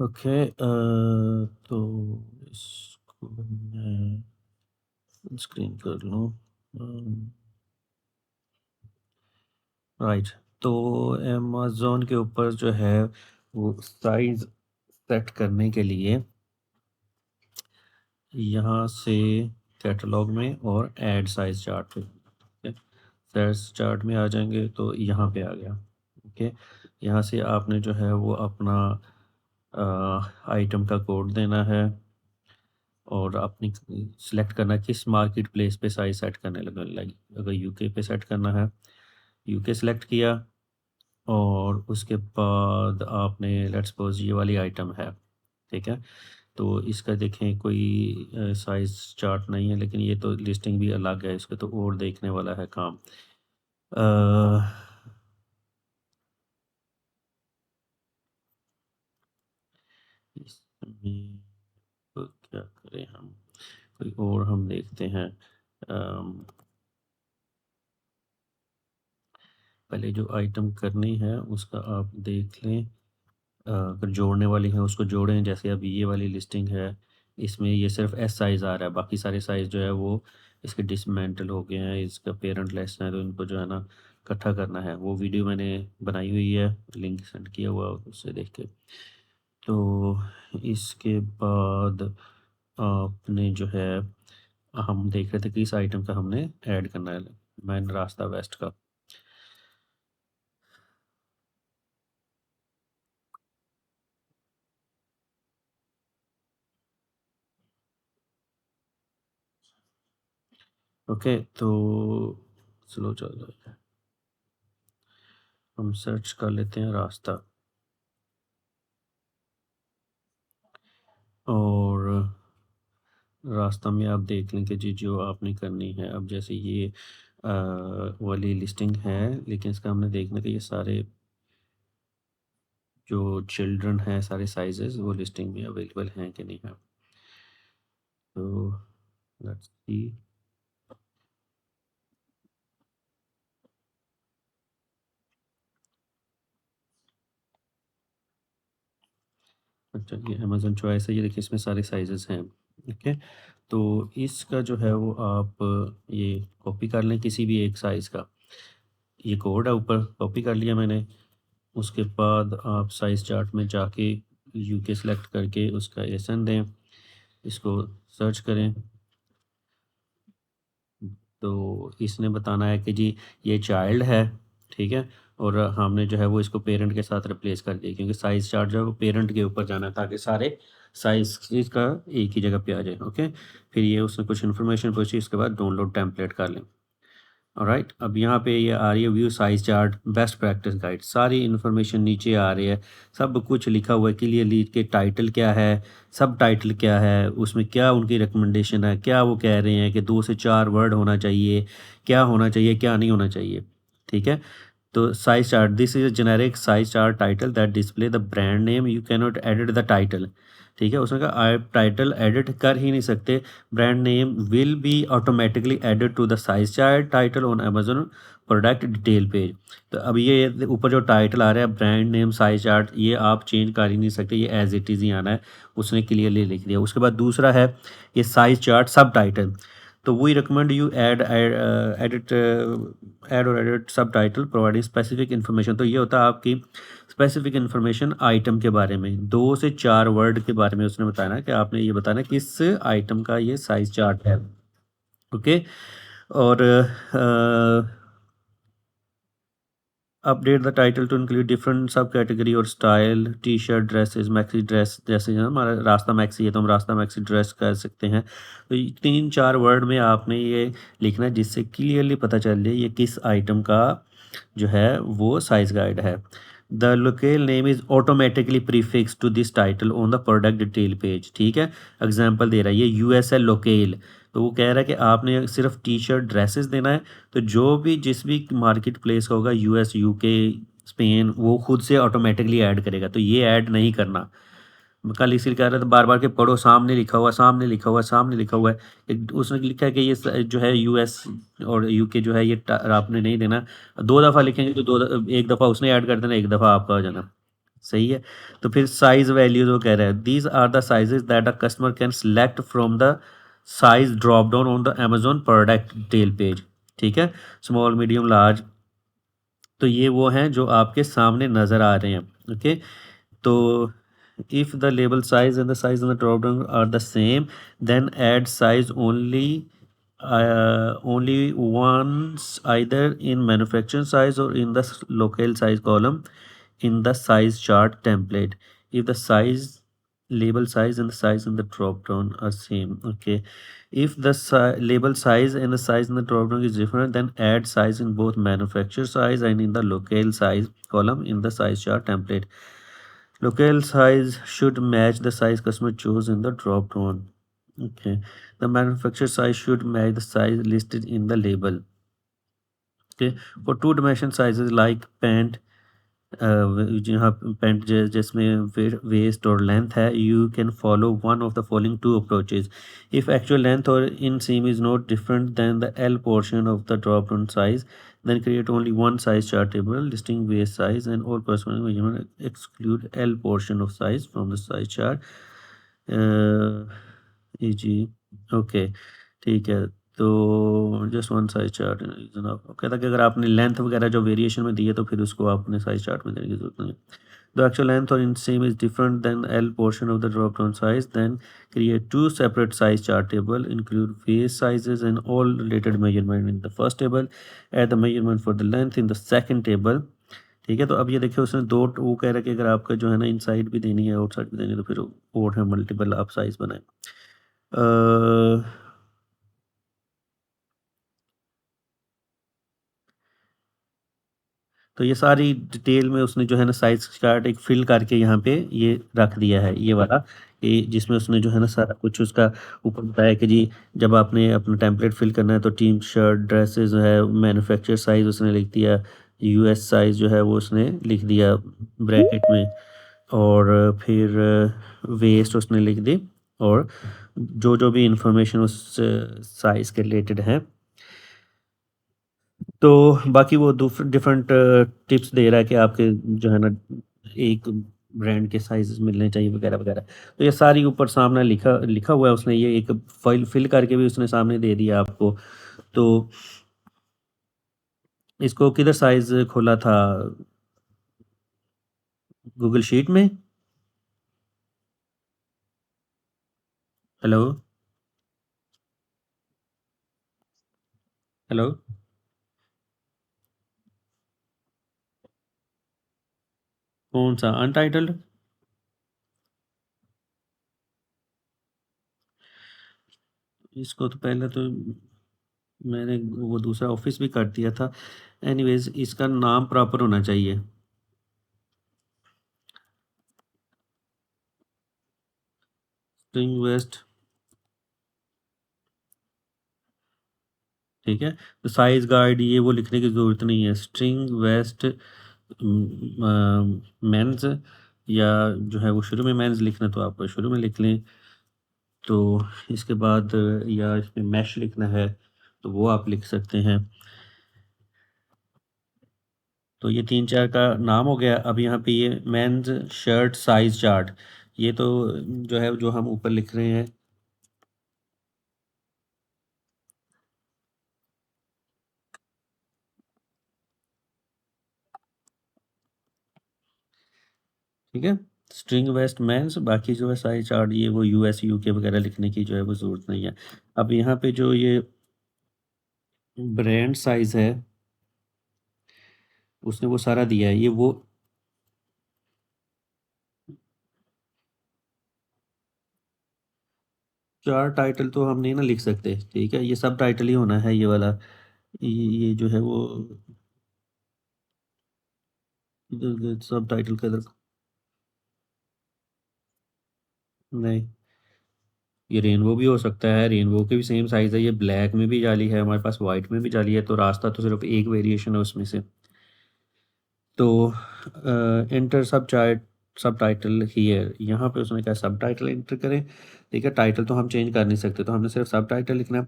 Okay तो इसको मैं फुल स्क्रीन कर लूँ। राइट। तो अमेज़न के ऊपर जो है वो साइज़ सेट करने के लिए यहाँ से कैटलॉग में और ऐड साइज़ चार्ट पे, ओके, साइज़ चार्ट में आ जाएँगे तो यहाँ पे आ गया। ओके, यहाँ से आपने जो है वो अपना आइटम का कोड देना है और अपनी सिलेक्ट करना है किस मार्केट प्लेस पे साइज़ सेट करने लगी। अगर यूके पे सेट करना है, यूके सिलेक्ट किया और उसके बाद आपने लेट्स सपोज़ ये वाली आइटम है, ठीक है? तो इसका देखें कोई साइज़ चार्ट नहीं है, लेकिन ये तो लिस्टिंग भी अलग है, इसका तो और देखने वाला है काम। अ, इसमें तो क्या करें हम? कोई और हम देखते हैं। पहले जो आइटम करनी है उसका आप देख लें। अगर जोड़ने वाली है उसको जोड़ें, जैसे अभी ये वाली लिस्टिंग है, इसमें ये सिर्फ एस साइज़ आ रहा है, बाकी सारे साइज़ जो है वो इसके डिसमेंटल हो गए हैं, इसका पेरेंट लेस है, तो इनको जो है ना इकट्ठा करना है। वो वीडियो मैंने बनाई हुई है, लिंक सेंड किया हुआ है, उससे देख के। तो इसके बाद आपने जो है, हम देख रहे थे कि इस आइटम का हमने ऐड करना है, मैन रास्ता वेस्ट का। ओके, तो स्लो चल रहा है, हम सर्च कर लेते हैं रास्ता। और रास्ता में आप देख लें कि जी जो आपने करनी है। अब जैसे ये वाली लिस्टिंग है, लेकिन इसका हमने देखना कि ये सारे जो चिल्ड्रन हैं, सारे साइजेस वो लिस्टिंग में अवेलेबल हैं कि नहीं है। तो लेट्स सी। अच्छा, ये अमेज़न चॉइस है, ये देखिए इसमें सारे साइजेस हैं। ओके, तो इसका जो है वो आप ये कॉपी कर लें किसी भी एक साइज़ का। ये कोड है ऊपर, कॉपी कर लिया मैंने। उसके बाद आप साइज़ चार्ट में जाके यूके सेलेक्ट करके उसका एसन दें, इसको सर्च करें। तो इसने बताना है कि जी ये चाइल्ड है, ठीक है? और हमने जो है वो इसको पेरेंट के साथ रिप्लेस कर दिया, क्योंकि साइज़ चार्ट जो है वो पेरेंट के ऊपर जाना है, ताकि सारे साइज़ इसका एक ही जगह पे आ जाए। ओके, फिर ये उसने कुछ इन्फॉर्मेशन पूछी, इसके बाद डाउनलोड टेम्पलेट कर लें। ऑलराइट, अब यहाँ पे ये आ रही है view size chart best practice guide, सारी इन्फॉर्मेशन नीचे आ रही है, सब कुछ लिखा हुआ है क्लियरली कि टाइटल क्या है, सब टाइटल क्या है, उसमें क्या उनकी रिकमेंडेशन है, क्या वो कह रहे हैं कि 2 से 4 वर्ड होना चाहिए, क्या होना चाहिए, क्या नहीं होना चाहिए। ठीक है, तो size chart, this is a generic size chart title that display the brand name, you cannot edit the title। ठीक है, उसने कहा आप टाइटल एडिट कर ही नहीं सकते, brand name will be automatically added to the size chart title on Amazon product detail page. तो अब ये ऊपर जो टाइटल आ रहा है ब्रांड नेम साइज चार्ट, ये आप चेंज कर ही नहीं सकते, ये एज इट इज़ ही आना है, उसने क्लियरली लिख दिया। उसके बाद दूसरा है ये साइज चार्ट सब टाइटल, तो वी रिकमेंड यू ऐड और एडिट सब टाइटल प्रोवाइडिंग स्पेसिफिक इन्फॉर्मेशन। तो ये होता है आपकी स्पेसिफिक इन्फॉर्मेशन आइटम के बारे में, 2 से 4 वर्ड के बारे में उसने बताना है कि आपने ये बताना है किस आइटम का ये साइज चार्ट है। ओके, और update the title to include different subcategory और style, T shirt, dresses, maxi dress, जैसे जो हमारा रास्ता मैक्सी है तो हम रास्ता मैक्सी ड्रेस कर सकते हैं। तो 3-4 वर्ड में आपने ये लिखना है, जिससे क्लियरली पता चल जाए ये किस आइटम का जो है वो साइज गाइड है। The locale name is automatically prefix to this title on the product detail page. ठीक है, एग्जाम्पल दे रहा है ये यूएसएल लोकेल, तो वो कह रहा है कि आपने सिर्फ टी शर्ट ड्रेसेस देना है, तो जो भी जिस भी मार्केट प्लेस का होगा, यूएस, यूके, स्पेन, वो खुद से ऑटोमेटिकली ऐड करेगा, तो ये ऐड नहीं करना। मैं कल इसी कह रहा था बार बार के पढ़ो, सामने लिखा हुआ, सामने लिखा हुआ, सामने लिखा हुआ है। एक उसने लिखा है कि ये जो है यूएस और यूके जो है ये आपने नहीं देना। 2 दफ़ा लिखेंगे तो एक दफ़ा उसने ऐड कर देना, एक दफ़ा आपका हो जाना। सही है। तो फिर साइज़ वैल्यूज़ वो कह रहा है, these are the sizes that a customer can select from the size drop down on the Amazon product detail page, ठीक है? स्मॉल, मीडियम, लार्ज, तो ये वो हैं जो आपके सामने नज़र आ रहे हैं, ओके? तो if the label size and the size on the drop down are the same, then add size only once, either in manufacturing size or in the locale size column in the size chart template. If the size label size and the size in the drop down are same, okay. If the label size and the size in the drop down is different, then add size in both manufacturer size and in the locale size column in the size chart template. Local size should match the size customer chose in the drop down. Okay. The manufacturer size should match the size listed in the label. Okay. For two dimension sizes like pant, जहाँ pant जिसमें waist और length है, you can follow one of the following two approaches. If actual length और inseam is not different than the L portion of the drop down size, then create only one size chart table listing waist size and all corresponding measurement, exclude L portion of size from the size chart, e.g. Okay, ठीक है। तो just one size chart जनाब कहता है कि अगर आपने length वगैरह जो वेरिएशन में दी है तो फिर उसको आपने साइज चार्ट में देने की जरूरत नहीं है। The actual length or in seam is different than L portion of the drop down size, then create two separate size chart table, include waist sizes and all related measurement in the first table, add the measurement for the length in the second table, ठीक है। तो अब ये देखिए उसने दो, वो कह रहा है कि अगर आपका जो है ना इनसाइड भी देनी है आउटसाइड भी देनी है तो फिर और है मल्टीपल आप साइज बनाए। तो ये सारी डिटेल में उसने जो है ना साइज चार्ट एक फिल करके यहाँ पे ये रख दिया है, ये वाला, कि जिसमें उसने जो है ना सारा कुछ उसका ऊपर बताया कि जी जब आपने अपना टेम्पलेट फिल करना है तो टीम शर्ट ड्रेसेस जो है मैन्युफैक्चर साइज उसने लिख दिया, यूएस साइज जो है वो उसने लिख दिया ब्रैकेट में, और फिर वेस्ट उसने लिख दी, और जो जो भी इंफॉर्मेशन उस साइज के रिलेटेड है। तो बाकी वो डिफरेंट टिप्स दे रहा है कि आपके जो है ना एक ब्रांड के साइज़ेस मिलने चाहिए वगैरह वगैरह। तो ये सारी ऊपर सामने लिखा लिखा हुआ है उसने, ये एक फाइल फिल करके भी उसने सामने दे दिया आपको। तो इसको किधर साइज़ खोला था? गूगल शीट में? हेलो? हेलो? कौन-सा अनटाइटल्ड? इसको तो पहले तो मैंने वो दूसरा ऑफ़िस भी कर दिया था। एनीवेज़ इसका नाम प्रॉपर होना चाहिए। स्प्रिंग वेस्ट, ठीक है? तो साइज़ गाइड ये वो लिखने की ज़रूरत नहीं है। स्ट्रिंग वेस्ट मेंस, या जो है वो शुरू में मेंस लिखना है तो आप शुरू में लिख लें। तो इसके बाद या इसमें मैश लिखना है तो वो आप लिख सकते हैं। तो ये 3-4 का नाम हो गया। अब यहाँ पे ये मेंस शर्ट साइज़ चार्ट, ये तो जो है जो हम ऊपर लिख रहे हैं, ठीक है? स्ट्रिंग वेस्ट मेंस, बाकी जो है साइज़ चार्ट ये वो यूएस, यूके वगैरह लिखने की जो है वो ज़रूरत नहीं है। अब यहाँ पे जो ये ब्रांड साइज़ है, उसने वो सारा दिया है। ये वो चार टाइटल तो हम नहीं ना लिख सकते, ठीक है? ये सब टाइटल ही होना है ये वाला। ये जो है वो इधर सब टाइटल का इधर नहीं, ये रेनबो भी हो सकता है, रेनबो के भी सेम साइज़ है, ये ब्लैक में भी जाली है, हमारे पास व्हाइट में भी जाली है, तो रास्ता तो सिर्फ़ एक वेरिएशन है उसमें से। तो एंटर सब टाइटल हियर, यहाँ पे उसने कहा सब टाइटल एंटर करें, ठीक है? टाइटल तो हम चेंज कर नहीं सकते, तो हमने सिर्फ सब टाइटल लिखना है।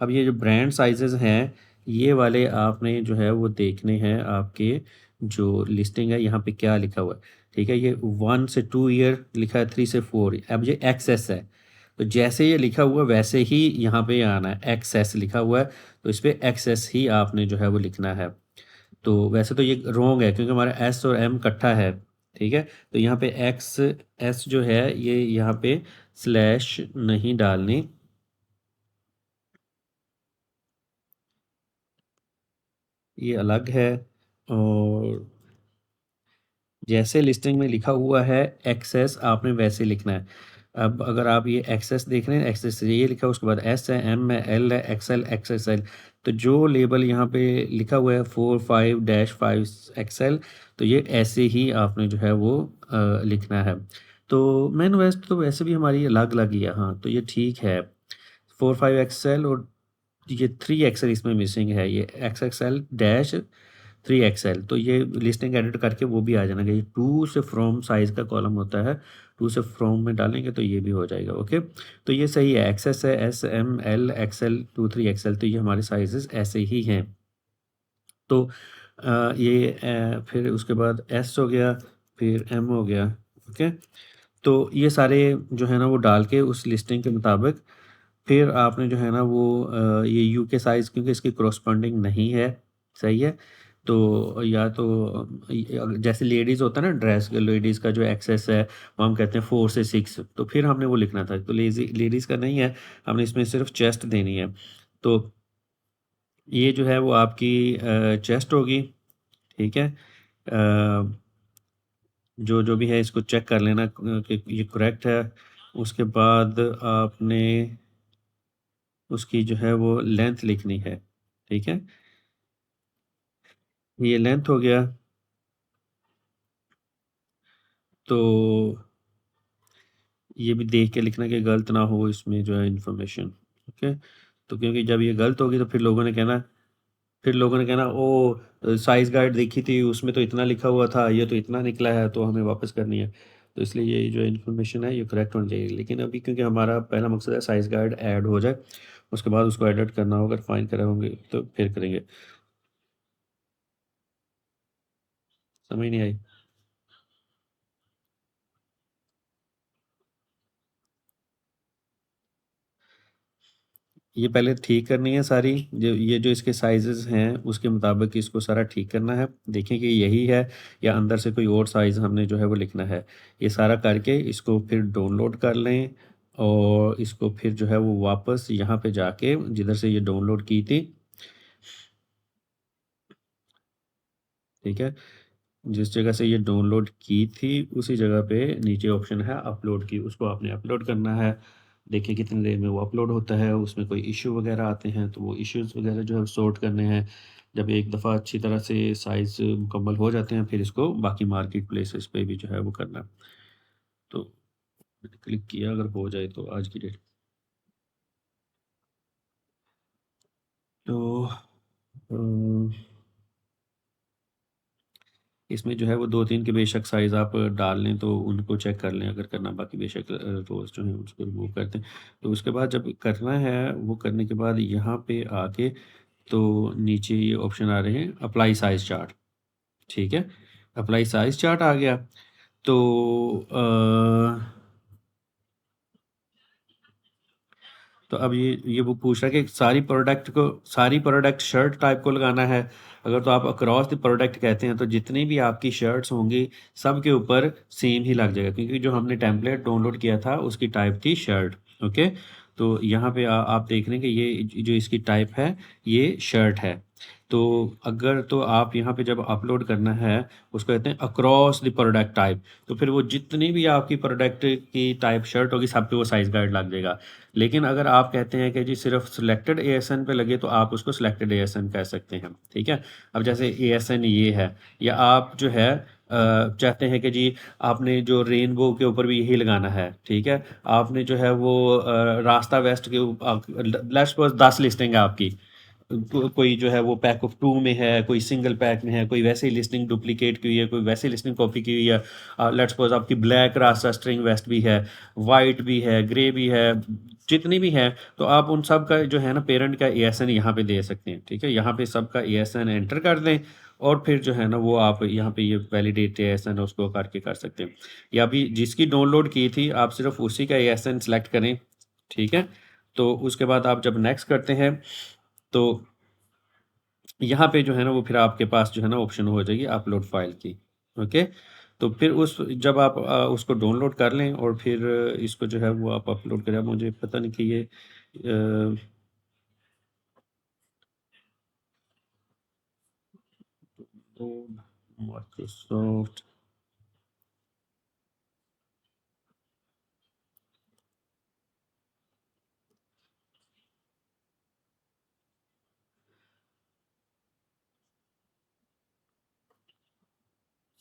अब ये जो ब्रांड साइजेस हैं, ये वाले आपने जो है वो देखने हैं, आपके जो लिस्टिंग है यहाँ पे क्या लिखा हुआ है, ठीक है, ये 1 से 2 ईयर लिखा है, 3 से 4, अब ये एक्सेस है। तो जैसे ये लिखा हुआ वैसे ही यहाँ पे आना है, एक्सेस लिखा हुआ है, तो इस पे एक्सेस ही आपने जो है वो लिखना है। तो वैसे तो ये रॉन्ग है क्योंकि हमारा एस और एम इकट्ठा है, ठीक है। तो यहाँ पे एक्स एस जो है ये यहाँ पे स्लैश नहीं डालनी, ये अलग है। और जैसे लिस्टिंग में लिखा हुआ है एक्सेस, आपने वैसे लिखना है। अब अगर आप ये एक्सेस देख रहे हैं, एक्सेस ये लिखा है, उसके बाद एस है, एम है, एल है, एक्सएल, एक्सएल। तो जो लेबल यहाँ पे लिखा हुआ है 45-5 एक्सएल, तो ये ऐसे ही आपने जो है वो लिखना है। तो मैन वेस्ट तो वैसे भी हमारी अलग अलग ही है, हाँ, तो ये ठीक है। 45 एक्सएल और ये 3 एक्सएल इसमें मिसिंग है, ये एक्स एक्सएल डैश 3 एक्सएल, तो ये लिस्टिंग एडिट करके वो भी आ जाना चाहिए। 2 से फ्रॉम साइज़ का कॉलम होता है, 2 से फ्रॉम में डालेंगे तो ये भी हो जाएगा। ओके, तो ये सही है, एक्सेस है, S M L XL 2 3 XL, तो ये हमारे साइजेस ऐसे ही हैं। तो ये फिर उसके बाद एस हो गया, फिर एम हो गया। ओके, तो ये सारे जो है ना वो डाल के उस लिस्टिंग के मुताबिक फिर आपने जो है ना वो ये यू के साइज़ क्योंकि इसकी करस्पॉन्डिंग नहीं है, सही है। तो या तो जैसे लेडीज़ होता है ना, ड्रेस लेडीज़ का जो एक्सेस है वो हम कहते हैं 4 से 6, तो फिर हमने वो लिखना था, तो लेडीज़ का नहीं है, हमने इसमें सिर्फ चेस्ट देनी है। तो ये जो है वो आपकी चेस्ट होगी, ठीक है। जो जो भी है इसको चेक कर लेना कि ये करेक्ट है। उसके बाद आपने उसकी जो है वो लेंथ लिखनी है, ठीक है। ये लेंथ हो गया। तो ये भी देख के लिखना कि गलत ना हो इसमें जो है इन्फॉर्मेशन। ओके, तो क्योंकि जब ये गलत होगी तो फिर लोगों ने कहना ओ साइज गाइड देखी थी उसमें तो इतना लिखा हुआ था, ये तो इतना निकला है, तो हमें वापस करनी है। तो इसलिए ये जो इन्फॉर्मेशन है ये करेक्ट होनी चाहिए, लेकिन अभी क्योंकि हमारा पहला मकसद है साइज गाइड ऐड हो जाए, उसके बाद उसको एडिट करना होगा, फाइन करे होंगे तो फिर करेंगे। समझ नहीं आई? ये पहले ठीक करनी है सारी, जो ये जो इसके साइजेस हैं उसके मुताबिक इसको सारा ठीक करना है, देखें कि यही है या अंदर से कोई और साइज़ हमने जो है वो लिखना है। ये सारा करके इसको फिर डाउनलोड कर लें और इसको फिर जो है वो वापस यहाँ पे जाके जिधर से ये डाउनलोड की थी, ठीक है, जिस जगह से ये डाउनलोड की थी उसी जगह पे नीचे ऑप्शन है अपलोड की, उसको आपने अपलोड करना है। देखिए कितनी देर में वो अपलोड होता है, उसमें कोई इश्यू वगैरह आते हैं तो वो इश्यूज़ वगैरह जो है सॉर्ट करने हैं। जब एक दफ़ा अच्छी तरह से साइज़ मुकम्मल हो जाते हैं फिर इसको बाकी मार्केट प्लेसेस पे भी जो है वो करना है। तो मैंने क्लिक किया, अगर हो जाए तो आज की डेट। तो इसमें जो है वो 2-3 के बेशक साइज़ आप डाल लें तो उनको चेक कर लें अगर करना, बाकी बेशक रोज़ जो है उसको रिमूव कर दें। तो उसके बाद जब करना है, वो करने के बाद यहाँ पे आके तो नीचे ये ऑप्शन आ रहे हैं अप्लाई साइज़ चार्ट, ठीक है। अप्लाई साइज़ चार्ट आ गया। तो तो अब ये वो पूछ रहा है कि सारी प्रोडक्ट शर्ट टाइप को लगाना है। अगर तो आप अक्रॉस द प्रोडक्ट कहते हैं तो जितनी भी आपकी शर्ट्स होंगी सब के ऊपर सेम ही लग जाएगा, क्योंकि जो हमने टेम्पलेट डाउनलोड किया था उसकी टाइप थी शर्ट। ओके, तो यहाँ पे आप देख रहे हैं कि ये जो इसकी टाइप है ये शर्ट है। तो अगर तो आप यहाँ पे जब अपलोड करना है उसको कहते हैं अक्रॉस द प्रोडक्ट टाइप, तो फिर वो जितनी भी आपकी प्रोडक्ट की टाइप शर्ट होगी सब पे वो साइज़ गाइड लग जाएगा। लेकिन अगर आप कहते हैं कि जी सिर्फ सिलेक्टेड एएसएन पे लगे तो आप उसको सिलेक्टेड एएसएन कह सकते हैं, ठीक है। अब जैसे एएसएन ये है, या आप जो है चाहते हैं कि जी आपने जो रेनबो के ऊपर भी यही लगाना है, ठीक है। आपने जो है वो रास्ता वेस्ट के लेट्स सपोज 10 लिस्टिंग है आपकी, कोई जो है वो पैक ऑफ 2 में है, कोई सिंगल पैक में है, कोई वैसे ही लिस्टिंग डुप्लीकेट की हुई है, कोई वैसे ही लिस्टिंग कॉपी की हुई है। लेट्स सपोज आपकी ब्लैक रास्ता स्ट्रिंग वेस्ट भी है, वाइट भी है, ग्रे भी है, जितनी भी है, तो आप उन सब का जो है ना पेरेंट का एएसएन यहाँ पे दे सकते हैं, ठीक है। यहाँ पे सबका एएसएन एंटर कर दें और फिर जो है ना वो आप यहाँ पे ये वैलिडेट एएसएन उसको करके कर सकते हैं। या अभी जिसकी डाउनलोड की थी आप सिर्फ उसी का एएसएन सेलेक्ट करें, ठीक है। तो उसके बाद आप जब नेक्स्ट करते हैं तो यहाँ पे जो है ना वो फिर आपके पास जो है ना ऑप्शन हो जाएगी अपलोड फाइल की। ओके, तो फिर उस जब आप उसको डाउनलोड कर लें और फिर इसको जो है वो आप अपलोड करें। मुझे पता नहीं कि ये माइक्रोसॉफ्ट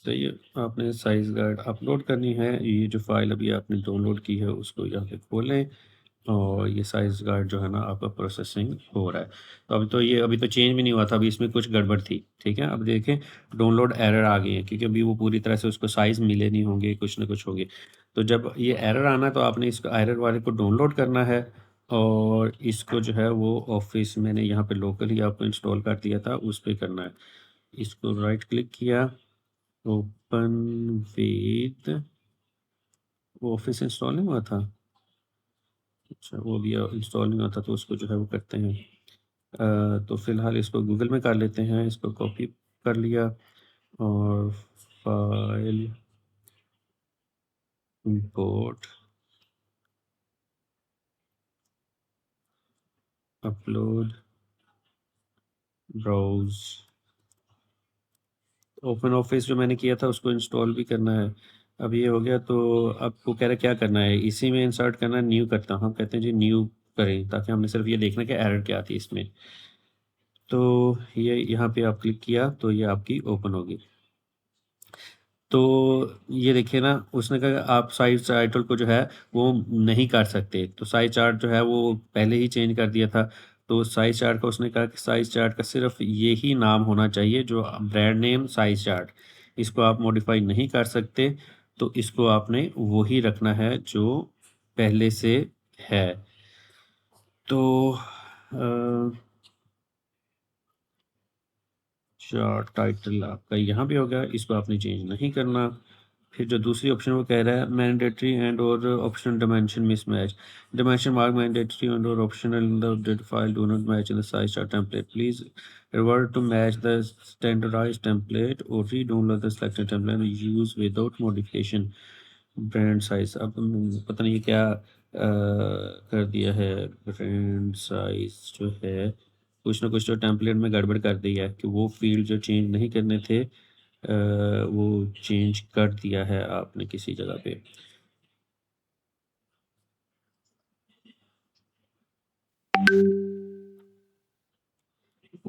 सही है। आपने साइज गाइड अपलोड करनी है। ये जो फाइल अभी आपने डाउनलोड की है उसको यहाँ पे खोलें और ये साइज गार्ड जो है ना आपका प्रोसेसिंग हो रहा है। तो अभी तो चेंज भी नहीं हुआ था, अभी इसमें कुछ गड़बड़ थी, ठीक है। अब देखें डाउनलोड एरर आ गई है क्योंकि अभी वो पूरी तरह से उसको साइज़ मिले नहीं होंगे, कुछ ना कुछ होंगे। तो जब ये एरर आना है तो आपने इसको एरर वाले को डाउनलोड करना है और इसको जो है वो ऑफिस मैंने यहाँ पे लोकली आपको इंस्टॉल कर दिया था उस पर करना है। इसको राइट क्लिक किया, ओपन विद, वो ऑफिस इंस्टॉल नहीं हुआ था। अच्छा, वो भी इंस्टॉल नहीं होता तो उसको जो है वो करते हैं। तो फ़िलहाल इसको गूगल में कर लेते हैं। इसको कॉपी कर लिया और file import upload browse open office जो मैंने किया था उसको इंस्टॉल भी करना है। अब ये हो गया तो आपको कह रहा है क्या करना है, इसी में इंसर्ट करना है, न्यू करता हूँ। हम कहते हैं जी न्यू करें ताकि हमने सिर्फ ये देखना कि एरर क्या थी इसमें। तो ये यहाँ पे आप क्लिक किया तो ये आपकी ओपन होगी। तो ये देखिए ना उसने कहा आप साइज टाइटल को जो है वो नहीं कर सकते, तो साइज चार्ट जो है वो पहले ही चेंज कर दिया था। तो साइज चार्ट का उसने कहा कि साइज चार्ट का सिर्फ यही नाम होना चाहिए जो ब्रांड नेम साइज चार्ट, इसको आप मॉडिफाई नहीं कर सकते। तो इसको आपने वही रखना है जो पहले से है। तो चार्ट टाइटल आपका यहाँ पे हो गया, इसको आपने चेंज नहीं करना। फिर जो दूसरी ऑप्शन वो कह रहा है मैंडेटरी एंड और optional dimension mismatch, dimension mark mandatory and और optional in the updated file do not match in the size chart template, please revert to match the standardised template और redownload the selected template use without modification brand size. अब पता नहीं क्या कर दिया है, brand size जो है कुछ ना कुछ तो टेम्पलेट में गड़बड़ कर दी है कि वो फील्ड जो चेंज नहीं करने थे वो चेंज कर दिया है आपने किसी जगह पे।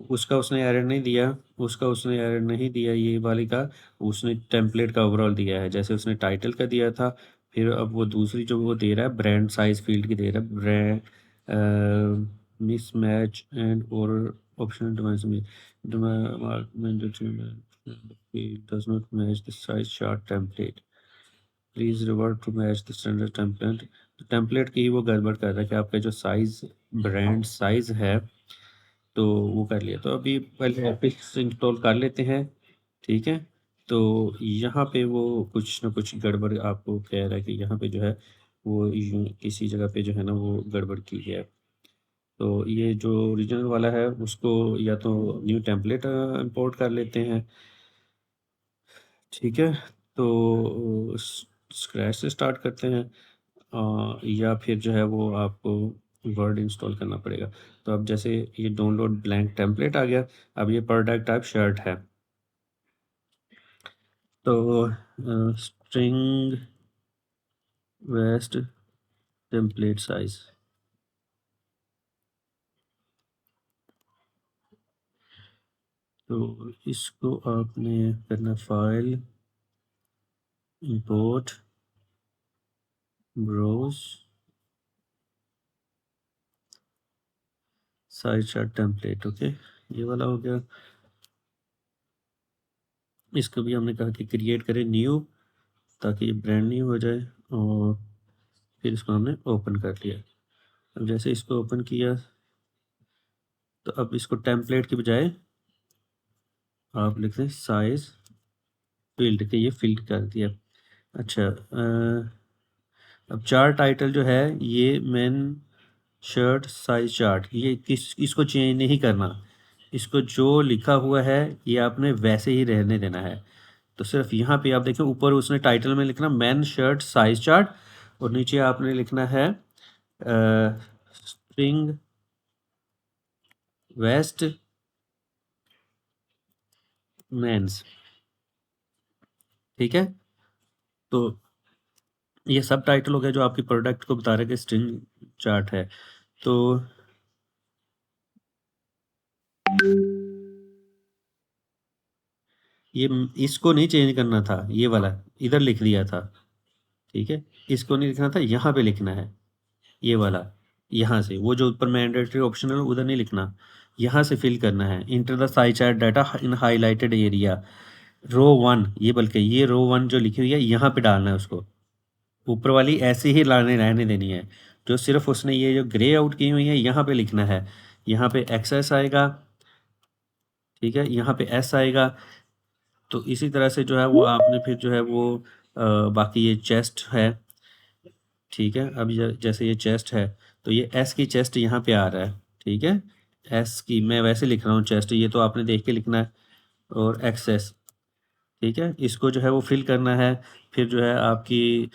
उसका उसने एरर नहीं दिया, उसका उसने एरर नहीं दिया ये वाली का, उसने टेम्पलेट का ओवरऑल दिया है जैसे उसने टाइटल का दिया था। फिर अब वो दूसरी जो वो दे रहा है ब्रांड साइज फील्ड की दे रहा है, ब्रांड मिस मैच एंड और optional does not match the size chart template, please revert to match the standard template. तो टेम्पलेट की ही वो गड़बड़ कर रहा है कि आपका जो साइज ब्रांड साइज है तो वो कर लिया। तो अभी पहले एपिक्स इंस्टॉल कर लेते हैं, ठीक है। तो यहाँ पे वो कुछ ना कुछ गड़बड़ आपको कह रहा है कि यहाँ पे जो है वो किसी जगह पे जो है ना वो गड़बड़ की है। तो ये जो ओरिजिनल वाला है उसको या तो न्यू टेम्पलेट इंपोर्ट कर लेते हैं, ठीक है। तो स्क्रैच से स्टार्ट करते हैं या फिर जो है वो आपको वर्ड इंस्टॉल करना पड़ेगा। तो अब जैसे ये डाउनलोड ब्लैंक टेम्पलेट आ गया, अब ये प्रोडक्ट टाइप शर्ट है। तो स्ट्रिंग वेस्ट टेम्पलेट साइज, तो इसको आपने करना file import browse size chart template, okay ये वाला हो गया। इसको भी हमने कहा कि क्रिएट करें न्यू ताकि ये ब्रांड न्यू हो जाए और फिर इसको हमने ओपन कर लिया। अब जैसे इसको ओपन किया तो अब इसको टेम्पलेट की बजाय आप लिख दें साइज फील्ड के, ये फिल्ड कर दिया। अच्छा, अब चार्ट टाइटल जो है ये मेन शर्ट साइज चार्ट, ये इसको चेंज नहीं करना। इसको जो लिखा हुआ है ये आपने वैसे ही रहने देना है। तो सिर्फ यहाँ पे आप देखिए, ऊपर उसने टाइटल में लिखना मेन शर्ट साइज चार्ट, और नीचे आपने लिखना है स्प्रिंग वेस्ट मेंस। ठीक है, तो ये सब टाइटल हो गया जो आपकी प्रोडक्ट को बता रहे कि स्ट्रिंग चार्ट है। तो ये इसको नहीं चेंज करना था, ये वाला इधर लिख दिया था। ठीक है, इसको नहीं लिखना था, यहाँ पे लिखना है ये वाला। यहाँ से वो जो ऊपर मैंडेटरी ऑप्शन है उधर नहीं लिखना, यहाँ से फिल करना है। Enter the size chart data in highlighted area row 1, ये बल्कि ये रो 1 जो लिखी हुई है यहाँ पे डालना है उसको। ऊपर वाली ऐसे ही लाने रहने देनी है। जो सिर्फ उसने ये जो ग्रे आउट की हुई है यहाँ पे लिखना है। यहाँ पे एक्सेस आएगा, ठीक है, यहाँ पे एस आएगा। तो इसी तरह से जो है वो आपने फिर जो है वो बाकी ये चेस्ट है। ठीक है, अब जैसे ये चेस्ट है तो ये एस की चेस्ट यहाँ पे आ रहा है। ठीक है, एस की मैं वैसे लिख रहा हूँ चेस्ट, ये तो आपने देख के लिखना है। और एक्सेस, ठीक है, इसको जो है वो फिल करना है। फिर जो है आपकी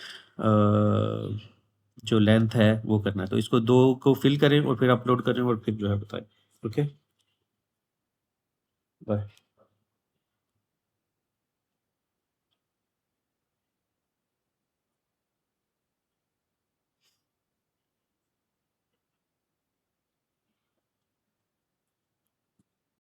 जो लेंथ है वो करना है। तो इसको दो को फिल करें और फिर अपलोड करें और फिर जो है बताएं। Okay, bye.